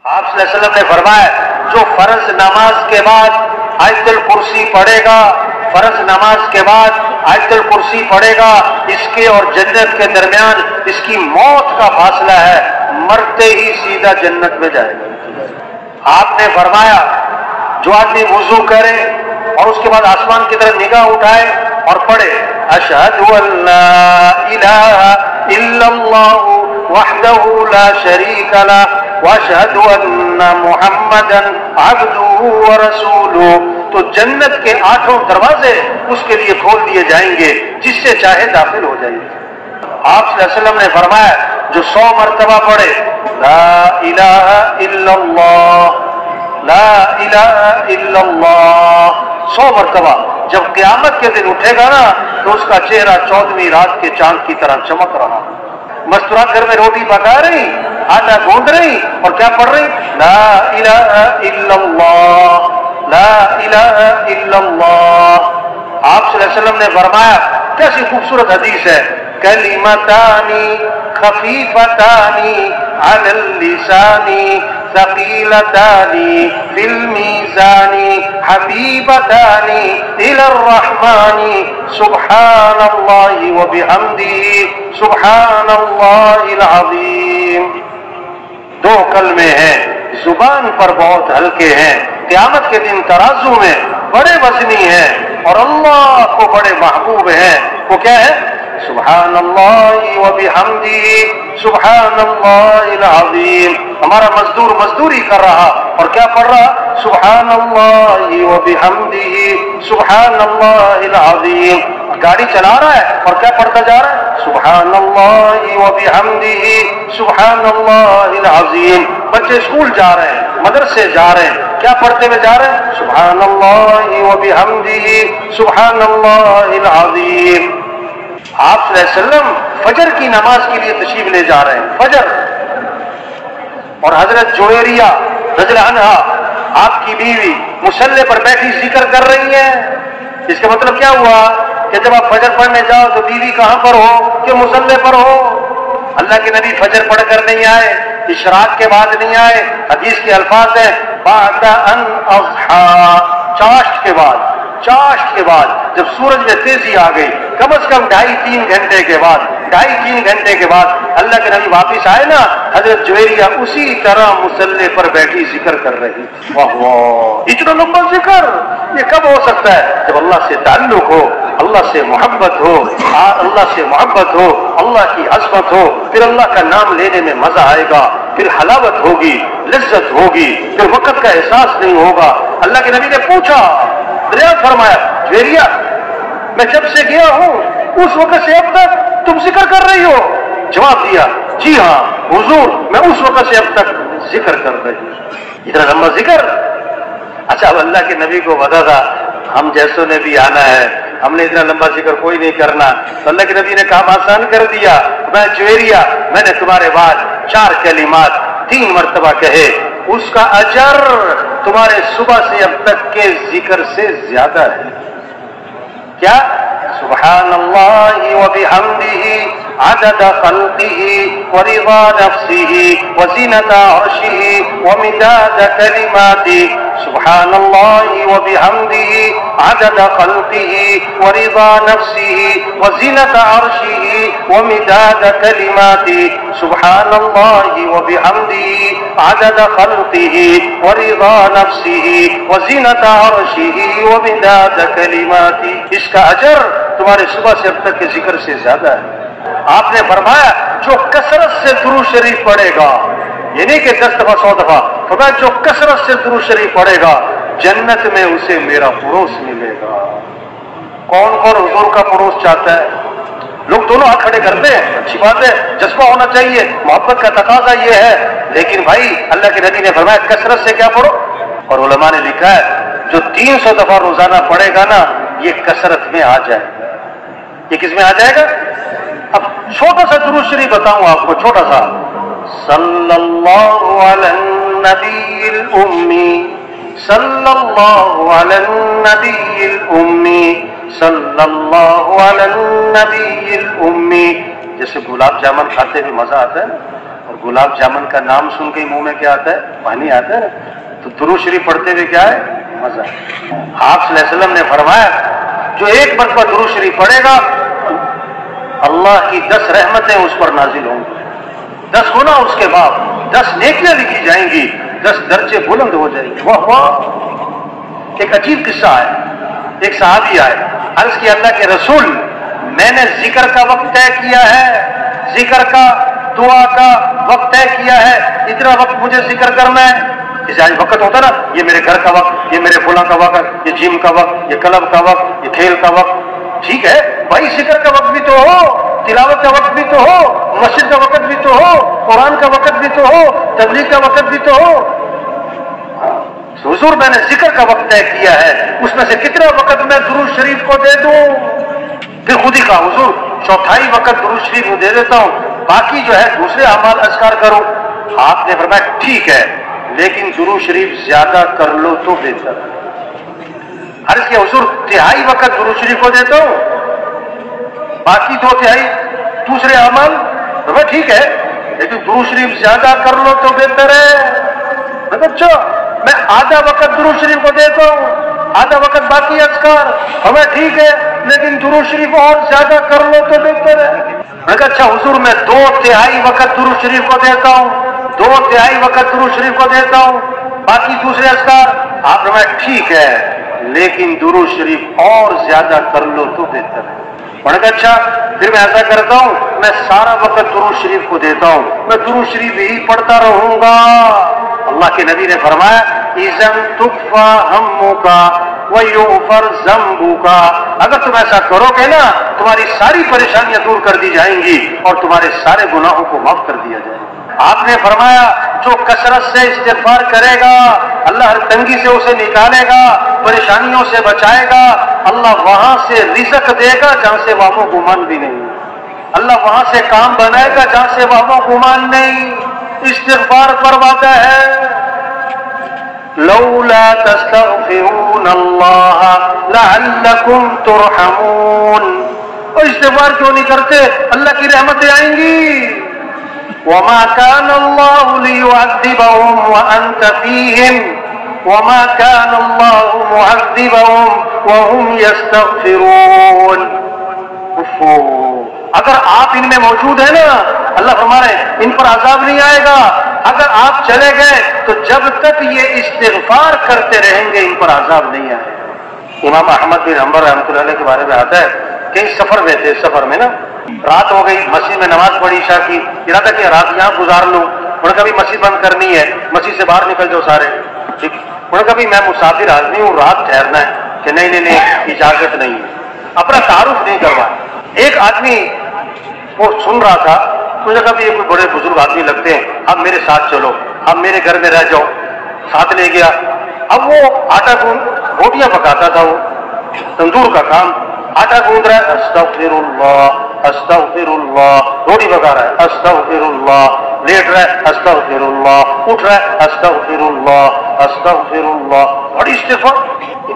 آپ صلی اللہ علیہ وسلم نے فرمایا جو فرض نماز کے بعد آیت الکرسی پڑھے گا، فرض نماز کے بعد آیت الکرسی پڑھے گا، اس کے اور جنت کے درمیان اس کی موت کا فاصلہ ہے، مرتے ہی سیدھا جنت میں جائے گا۔ آپ نے فرمایا جو آدمی وضو کرے اور اس کے بعد آسمان کی طرف نگاہ اٹھائے اور پڑھے اشہد ان لا الہ الا اللہ وحدہ لا شریک لہ واشہد ان محمدا عبدہ ورسولہ، تو جنت کے 8 دروازے اس کے لیے کھول دیے جائیں گے، جس سے چاہے داخل ہو جائے گا۔ آپ صلی اللہ علیہ وسلم نے فرمایا جو 100 مرتبہ پڑھے لا الہ الا اللہ لا الہ الا اللہ 100 مرتبہ، جب قیامت کے دن اٹھے گا نا تو اس کا چہرہ 14ویں رات کے چاند کی طرح چمک رہا، مستورات گھر میں روٹی پکا رہی، آٹا گوندھ رہی اور کیا پڑھ رہی لا الہ الا اللہ لا الہ الا اللہ۔ آپ صلی اللہ علیہ وسلم نے فرمایا کیسی خوبصورت حدیث ہے کلمتانی خفیفتانی علی اللسانی ثقیلتانی فی المیزانی حبیبتانی الی الرحمن سبحان اللہ وبحمدہ سبحان اللہ العظیم۔ 2 کلمے ہیں، زبان پر بہت ہلکے ہیں، قیامت کے دن ترازو میں بڑے وزنی ہیں اور اللہ کو بڑے محبوب ہیں۔ وہ کیا ہے سبحان اللہ وبحمدہ سبحان اللہ العظیم۔ ہمارا مزدور مزدوری کر رہا اور کیا پڑھ رہا سبحان اللہ وبحمدہ سبحان اللہ العظیم۔ گاڑی چلا رہا ہے اور کیا پڑھتا جا رہا ہے سبحان اللہ وبحمدہ سبحان اللہ العظیم۔ بچے اسکول جا رہے ہیں، مدرسے جا رہے ہیں، کیا پڑھتے ہوئے جا رہے ہیں سبحان اللہ وبحمدہ سبحان اللہ العظیم۔ آپ صلی اللہ علیہ وسلم فجر کی نماز کے لیے تشریف لے جا رہے ہیں، فجر، اور حضرت جویریہ رضی اللہ عنہا آپ کی بیوی مصلی پر بیٹھی ذکر کر رہی ہیں۔ اس کا مطلب کیا ہوا کہ جب آپ فجر پڑھنے جاؤ تو بیوی کہاں پر ہو کہ مصلی پر ہو۔ اللہ کے نبی فجر پڑھ کر نہیں آئے، اشراق کے بعد نہیں آئے، حدیث کے الفاظ ہیں بعد ان اضحی، چاشت کے بعد جب سورج میں تیزی آ گئی، کم از کم 2.5-3 گھنٹے کے بعد اللہ کے نبی واپس آئے نا، حضرت جویریہ اسی طرح مصلی پر بیٹھی ذکر کر رہی۔ واہ واہ، اتنا لمبا ذکر یہ کب ہو سکتا ہے؟ جب اللہ سے تعلق ہو، اللہ سے محبت ہو، اللہ کی عظمت ہو، پھر اللہ کا نام لینے میں مزہ آئے گا، پھر حلاوت ہوگی، لذت ہوگی، پھر وقت کا احساس نہیں ہوگا۔ اللہ کے نبی نے پوچھا، دریافت فرمایا جویریہ میں جب سے گیا ہوں اس وقت سے اب تک تم ذکر کر رہی ہو؟ جواب دیا جی ہاں حضور، میں اس وقت سے اب تک ذکر کر رہی ہوں۔ اتنا لمبا ذکر۔ اچھا، اب اللہ کے نبی کو پتا تھا ہم جیسوں نے بھی آنا ہے، ہم نے اتنا لمبا ذکر کوئی نہیں کرنا، تو اللہ کے نبی نے کام آسان کر دیا۔ میں جویریہ، میں نے تمہارے بعد 4 کلمات 3 مرتبہ کہے، اس کا اجر تمہارے صبح سے اب تک کے ذکر سے زیادہ ہے۔ کیا؟ سبحان اللہ وبحمدہ عدد خلقہ ورضا نفسہ وزینۃ عرشہ ومداد کلماتہ۔ سبحان اللہ وبحمدہ عدد خلقہ ورضا نفسہ وزینۃ عرشہ ومداد کلماتہ۔ سبحان اللہ وبحمدہ عدد خلقہ ورضا نفسہ وزینۃ عرشہ ومداد کلماتہ۔ اس کا اجر تمہارے صبح سے اب تک کے ذکر سے زیادہ ہے۔ آپ نے فرمایا جو کثرت سے درود شریف پڑھے گا، یہ نہیں کہ 10 دفعہ 100 دفعہ، فرمایا جو کثرت سے درود شریف پڑھے گا جنت میں اسے میرا پڑوس ملے گا۔ کون کون حضور کا پڑوس چاہتا ہے؟ لوگ دونوں ہاتھ کھڑے کرتے ہیں، اچھی بات ہے، جذبہ ہونا چاہیے، محبت کا تقاضا یہ ہے، لیکن بھائی اللہ کے نبی نے فرمایا کثرت سے کیا پڑھو، اور علماء نے لکھا ہے جو 300 دفعہ روزانہ پڑھے گا نا یہ کثرت میں آ جائے گا۔ یہ کس میں آ جائے گا؟ اب چھوٹا سا درود شریف بتاؤں آپ کو، چھوٹا سا، صلی اللہ علی النبی الامی صلی اللہ علی النبی الامی صلی اللہ علی النبی الامی۔ جیسے گلاب جامن کھاتے بھی مزہ آتا ہے نا، اور گلاب جامن کا نام سن کے منہ میں کیا آتا ہے؟ پانی آتا ہے. تو درود شریف پڑھتے ہوئے کیا ہے؟ مزہ. آپ صلی اللہ علیہ وسلم نے فرمایا جو ایک مرتبہ درود شریف پڑھے گا اللہ کی 10 رحمتیں اس پر نازل ہوں گی، 10 گنا اس کے بعد 10 نیکیاں لکھی جائیں گی، 10 درجے بلند ہو جائیں گے. واہ واہ. ایک عجیب قصہ ہے. ایک صحابی آئے، عرض کیا اللہ کے رسول میں نے ذکر کا وقت طے کیا ہے، ذکر کا دعا کا وقت طے کیا ہے، اتنا وقت مجھے ذکر کرنا ہے. جیسے آج وقت ہوتا نا، یہ میرے گھر کا وقت، یہ میرے فلاں کا وقت، یہ جم کا وقت، یہ کلب کا وقت، یہ کھیل کا وقت. ٹھیک ہے بھائی، ذکر کا وقت بھی تو ہو، تلاوت کا وقت بھی تو ہو، مسجد کا وقت بھی تو ہو، قرآن کا وقت بھی تو ہو، تبلیغ کا وقت بھی تو ہو. حضور میں نے ذکر کا وقت طے کیا ہے، اس میں سے کتنا وقت میں درود شریف کو دے دوں؟ پھر خود ہی کہا حضور 1/4 وقت درود شریف کو دے دیتا ہوں، باقی جو ہے دوسرے اعمال اذکار کرو. آپ نے فرمایا ٹھیک ہے لیکن درود شریف زیادہ کر لو تو بہتر ہے. عرض کیا حضور 1/3 وقت درود شریف کو دیتا ہوں، باقی 2/3 دوسرے اعمال. فرمایا ٹھیک ہے لیکن درود شریف زیادہ کر لو تو بہتر ہے. اچھا میں آدھا وقت درود شریف کو دیتا ہوں، آدھا وقت باقی اذکار. ہمیں ٹھیک ہے لیکن درود شریف اور زیادہ کر لو تو بہتر ہے. میں کہا اچھا حضور میں 2/3 وقت درود شریف کو دیتا ہوں، 2/3 وقت درود شریف کو دیتا ہوں، باقی دوسرے اذکار. آپ نے کہا ٹھیک ہے لیکن درود شریف اور زیادہ کر لو تو بہتر ہے. میں نے کہا اچھا پھر میں ایسا کرتا ہوں میں سارا وقت درود شریف کو دیتا ہوں، میں درود شریف ہی پڑھتا رہوں گا. اللہ کے نبی نے فرمایا اِذَنْ تُكْفَى هَمُّكَ وَيُغْفَرْ ذَنْبُكَ. اگر تم ایسا کرو گے نا تمہاری ساری پریشانیاں دور کر دی جائیں گی اور تمہارے سارے گناہوں کو معاف کر دیا جائے گا. آپ نے فرمایا جو کثرت سے استغفار کرے گا اللہ ہر تنگی سے اسے نکالے گا، پریشانیوں سے بچائے گا. اللہ وہاں سے رزق دے گا جہاں سے واہم و گمان بھی نہیں، اللہ وہاں سے کام بنائے گا جہاں سے واہم و گمان نہیں. استغفار پر وعدہ ہے لولا تستغفرون اللہ لعلکم ترحمون. اور استغفار کیوں نہیں کرتے؟ اللہ کی رحمتیں آئیں گی. وما كان الله ليعذبهم وأنت فيهم وما كان الله معذبهم وهم يستغفرون. اگر آپ ان میں موجود ہیں نا اللہ فرما رہے ہیں ان پر عذاب نہیں آئے گا. اگر آپ چلے گئے تو جب تک یہ استغفار کرتے رہیں گے ان پر عذاب نہیں آئے گا. امام احمد بن حنبل رحمۃ اللہ علیہ کے بارے میں آتا ہے کہیں سفر میں تھے، سفر میں نا رات ہو گئی، مسجد میں نماز پڑھی عشاء کی، ارادہ کیا رات یہاں گزار لوں. انہوں نے کبھی مسجد بند کرنی ہے، مسجد سے باہر نکل جاؤ سارے. ٹھیک. انہوں نے کبھی میں مسافر آدمی ہوں رات ٹھہرنا ہے کہ نہیں اجازت نہیں ہے. اپنا تعارف نہیں کروا. ایک آدمی وہ سن رہا تھا، مجھے کبھی یہ کوئی بڑے بزرگ آدمی لگتے ہیں، اب میرے ساتھ چلو، اب میرے گھر میں رہ جاؤ. ساتھ لے گیا. اب وہ آٹا گوند روٹیاں پکاتا تھا، وہ تندور کا کام، آٹا گوند رہا ہے استغفر اللہ استغفر اللہ، روٹی پکا رہا ہے استغفر اللہ، لیٹ رہا ہے استغفر اللہ، اٹھ رہا ہے استغفر اللہ استغفر اللہ. بڑی استغفار.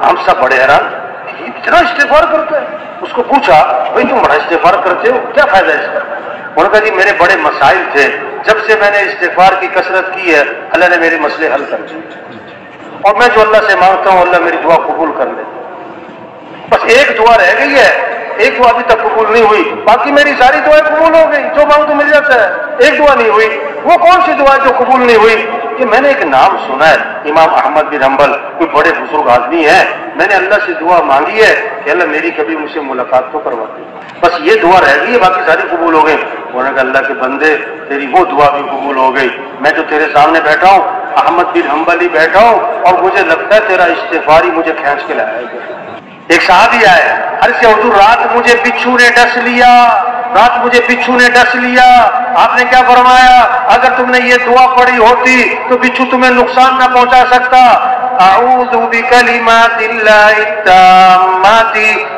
ہم سب بڑے حیران اتنا استغفار کرتے ہیں. اس کو پوچھا بھائی تم بڑا استغفار کرتے ہو کیا فائدہ ہے اس کا؟ انہوں نے کہا جی میرے بڑے مسائل تھے، جب سے میں نے استغفار کی کثرت کی ہے اللہ نے میرے مسئلے حل کر دیے، اور میں جو اللہ سے مانگتا ہوں اللہ میری دعا قبول کر لے. بس ایک دعا رہ گئی ہے، ایک دعا ابھی تک قبول نہیں ہوئی، باقی میری ساری دعائیں قبول ہو گئی، جو مانگ تو مل جاتا ہے. ایک دعا نہیں ہوئی. وہ کون سی دعا جو قبول نہیں ہوئی؟ کہ میں نے ایک نام سنا ہے امام احمد بن حنبل، کوئی بڑے بزرگ آدمی ہیں، میں نے اللہ سے دعا مانگی ہے کہ اللہ میری کبھی مجھ سے ملاقات تو کروا دے. بس یہ دعا رہ گئی ہے، باقی ساری قبول ہو گئی. انہوں نے کہا اللہ کے بندے تیری وہ دعا بھی قبول ہو گئی. میں جو تیرے سامنے بیٹھا ہوں احمد بن حنبل ہی بیٹھا ہوں اور مجھے لگتا ہے تیرا استغفار ہی مجھے کھینچ کے لایا ہے. ایک صحابی آئے، عرض کیا حضور رات مجھے بچھو نے ڈس لیا، رات مجھے بچھو نے ڈس لیا. آپ نے کیا فرمایا؟ اگر تم نے یہ دعا پڑھی ہوتی تو بچھو تمہیں نقصان نہ پہنچا سکتا. اعوذ بکلمات اللہ التامات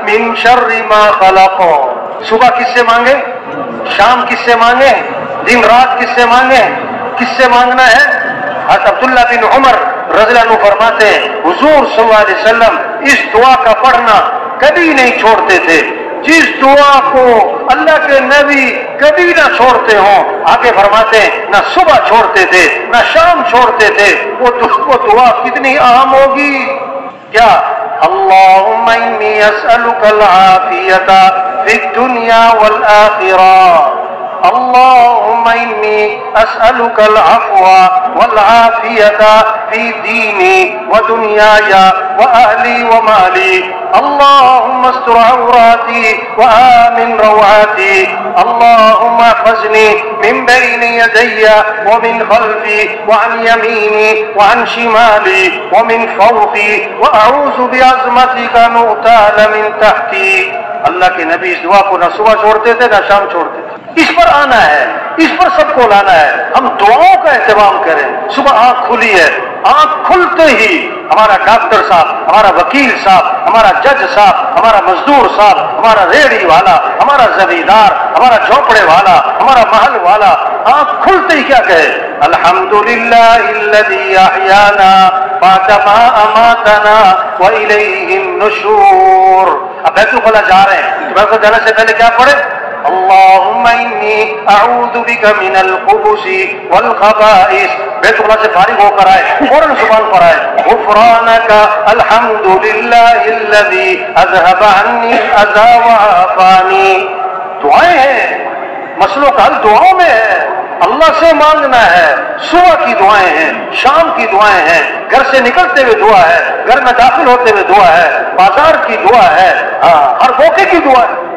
من شر ما خلق. صبح کس سے مانگے؟ شام کس سے مانگے؟ دن رات کس سے مانگے؟ کس سے مانگنا ہے؟ حضرت عبداللہ بن عمر رضی اللہ عنہ فرماتے ہیں حضور صلی اللہ علیہ وسلم اس دعا کا پڑھنا کبھی نہیں چھوڑتے تھے. جس دعا کو اللہ کے نبی کبھی نہ چھوڑتے ہوں، آگے فرماتے ہیں نہ صبح چھوڑتے تھے نہ شام چھوڑتے تھے، وہ دعا کتنی اہم ہوگی. کیا؟ اللہم انی اسألک العافیۃ فی الدنیا والآخرہ، اللهم إني أسألك العفو والعافية في ديني ودنياي وأهلي ومالي، اللهم استر عوراتي وآمن روعاتي، اللهم احفظني من بين يدي ومن خلفي وعن يميني وعن شمالي ومن فوقي وأعوذ بعظمتك أن أغتال من تحتي. اللہ کے نبی اس دعا کو نہ صبح چھوڑتے تھے نہ شام چھوڑتے تھے. اس پر آنا ہے، اس پر سب کو لانا ہے. ہم دعاؤں کا اہتمام کریں. صبح آنکھ کھلی ہے، آنکھ کھلتے ہی ہمارا ڈاکٹر صاحب، ہمارا وکیل صاحب، ہمارا جج صاحب، ہمارا مزدور صاحب، ہمارا ریڑھی والا، ہمارا زمیندار، ہمارا جھونپڑے والا، ہمارا محل والا، آنکھ کھلتے ہی کیا کہے؟ الحمدللہ الذی احیانا بعد ما اماتنا والیہ النشور. اب بیت الخلا جا رہے ہیں تو بیت الخلا جانے سے پہلے کیا پڑھے؟ اللہم انی اعوذ بک من الخبث والخبائث. بیت الخلا سے فارغ ہو کر آئے فوراً زبان پر آئے غفرانک الحمدللہ الذی اذهب عنی الاذى وعافانی. دعائیں ہیں، مسئلوں کا حل دعاؤں میں ہے. اللہ سے مانگنا ہے. صبح کی دعائیں ہیں، شام کی دعائیں ہیں، گھر سے نکلتے ہوئے دعا ہے، گھر میں داخل ہوتے ہوئے دعا ہے، بازار کی دعا ہے، ہر موقع کی دعا ہے.